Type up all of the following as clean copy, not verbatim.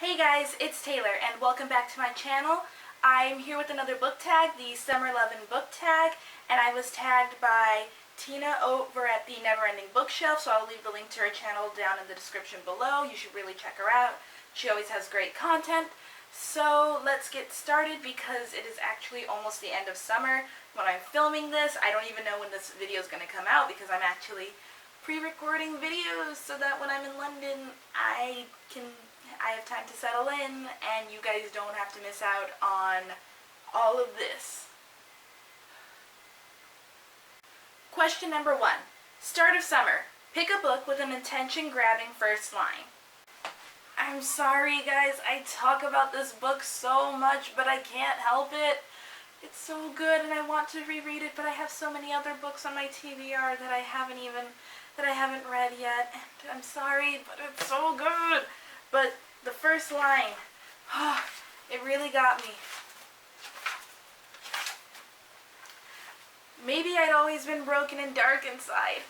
Hey guys, it's Taylor and welcome back to my channel. I'm here with another book tag, the Summer Lovin book tag, and I was tagged by Tina over at the Neverending Bookshelf, so I'll leave the link to her channel down in the description below. You should really check her out. She always has great content. So let's get started because it is actually almost the end of summer when I'm filming this. I don't even know when this video is going to come out because I'm actually pre-recording videos so that when I'm in London I have time to settle in and you guys don't have to miss out on all of this. Question number 1. Start of summer. Pick a book with an attention-grabbing first line. I'm sorry guys, I talk about this book so much, but I can't help it. It's so good and I want to reread it, but I have so many other books on my TBR that I haven't read yet. And I'm sorry, but it's so good. But the first line, it really got me. Maybe I'd always been broken and dark inside.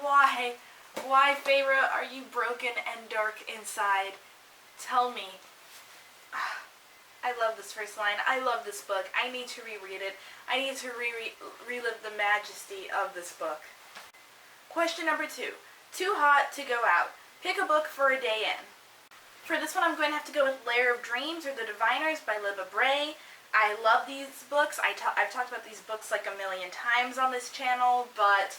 Why, Feyre, are you broken and dark inside? Tell me. I love this first line. I love this book. I need to reread it. I need to relive the majesty of this book. Question number 2. Too hot to go out. Pick a book for a day in. For this one, I'm going to have to go with Lair of Dreams or The Diviners by Libba Bray. I love these books. I've talked about these books like a million times on this channel, but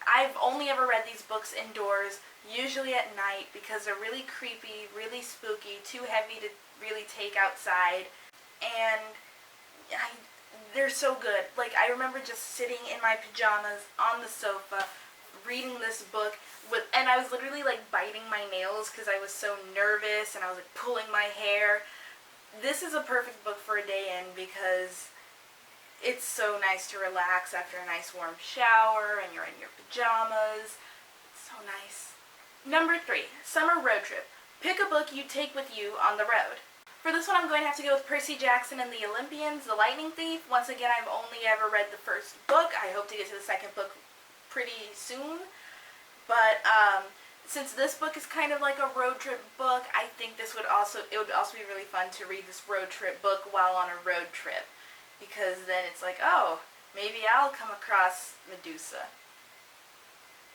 I've only ever read these books indoors, usually at night, because they're really creepy, really spooky, too heavy to really take outside, and they're so good. Like, I remember just sitting in my pajamas on the sofa, reading this book, and I was literally like biting my nails because I was so nervous, and I was like pulling my hair. This is a perfect book for a day in because it's so nice to relax after a nice warm shower and you're in your pajamas. It's so nice. Number 3, Summer Road Trip. Pick a book you take with you on the road. For this one, I'm going to have to go with Percy Jackson and the Olympians, The Lightning Thief. Once again, I've only ever read the first book. I hope to get to the second book pretty soon. But since this book is kind of like a road trip book, I think it would also be really fun to read this road trip book while on a road trip. Because then it's like, oh, maybe I'll come across Medusa.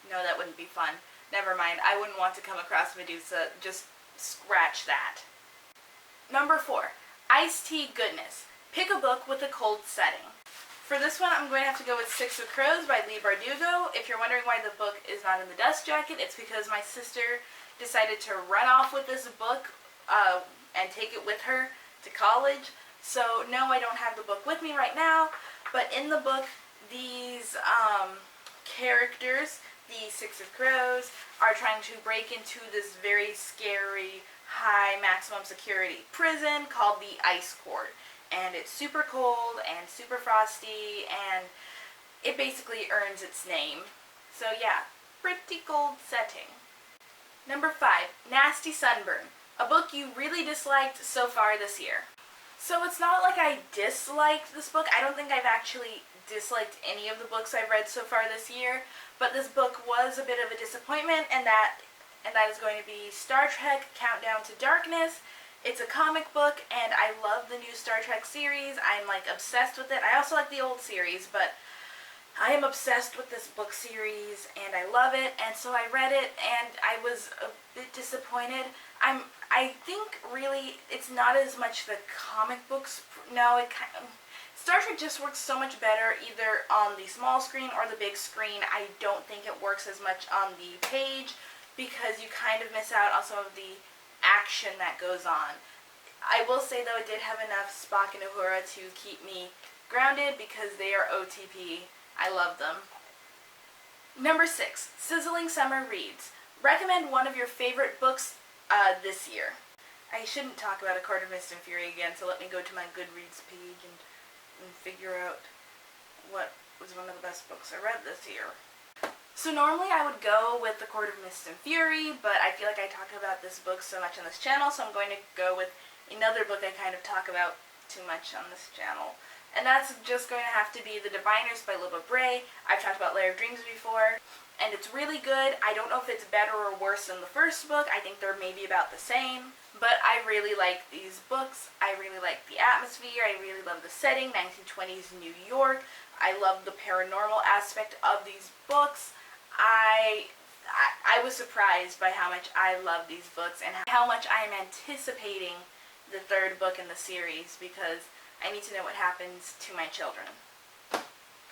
No, that wouldn't be fun. Never mind, I wouldn't want to come across Medusa. Just scratch that. Number 4, Iced Tea Goodness. Pick a book with a cold setting. For this one, I'm going to have to go with Six of Crows by Leigh Bardugo. If you're wondering why the book is not in the dust jacket, it's because my sister decided to run off with this book and take it with her to college. So, no, I don't have the book with me right now, but in the book, these characters, the Six of Crows, are trying to break into this very scary, high maximum security prison called the Ice Court. And it's super cold and super frosty, and it basically earns its name. So yeah, pretty cold setting. Number 5, Nasty Sunburn. A book you really disliked so far this year. So it's not like I disliked this book. I don't think I've actually disliked any of the books I've read so far this year, but this book was a bit of a disappointment, and that is going to be Star Trek Countdown to Darkness. It's a comic book, and I love the new Star Trek series. I'm like obsessed with it. I also like the old series, but I am obsessed with this book series, and I love it, and so I read it, and I was a bit disappointed. I think really it's not as much the comic books. No, Star Trek just works so much better either on the small screen or the big screen. I don't think it works as much on the page because you kind of miss out on some of the action that goes on. I will say though, it did have enough Spock and Uhura to keep me grounded because they are OTP. I love them. Number 6, Sizzling Summer Reads. Recommend one of your favorite books this year. I shouldn't talk about A Court of Mist and Fury again, so let me go to my Goodreads page and figure out what was one of the best books I read this year. So normally I would go with The Court of Mist and Fury, but I feel like I talk about this book so much on this channel, so I'm going to go with another book I kind of talk about too much on this channel. And that's just going to have to be The Diviners by Libba Bray. I've talked about Lair of Dreams before. and it's really good. I don't know if it's better or worse than the first book. I think they're maybe about the same, but I really like these books. I really like the atmosphere. I really love the setting, 1920s New York. I love the paranormal aspect of these books. I was surprised by how much I love these books and how much I am anticipating the third book in the series, because I need to know what happens to my children.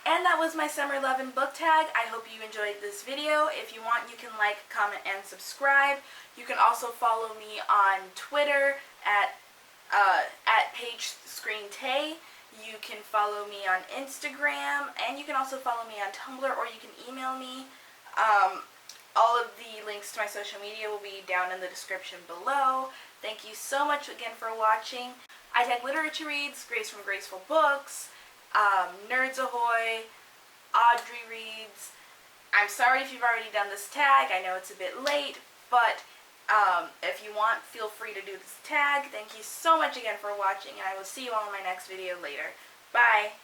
And that was my Summer Lovin' book tag. I hope you enjoyed this video. If you want, you can like, comment, and subscribe. You can also follow me on Twitter at PageScreenTay. You can follow me on Instagram, and you can also follow me on Tumblr, or you can email me. All of the links to my social media will be down in the description below. Thank you so much again for watching. I tag literature reads, Grace from Graceful Books, Nerds Ahoy, Audrey Reads. I'm sorry if you've already done this tag. I know it's a bit late, but if you want, feel free to do this tag. Thank you so much again for watching, and I will see you all in my next video later. Bye!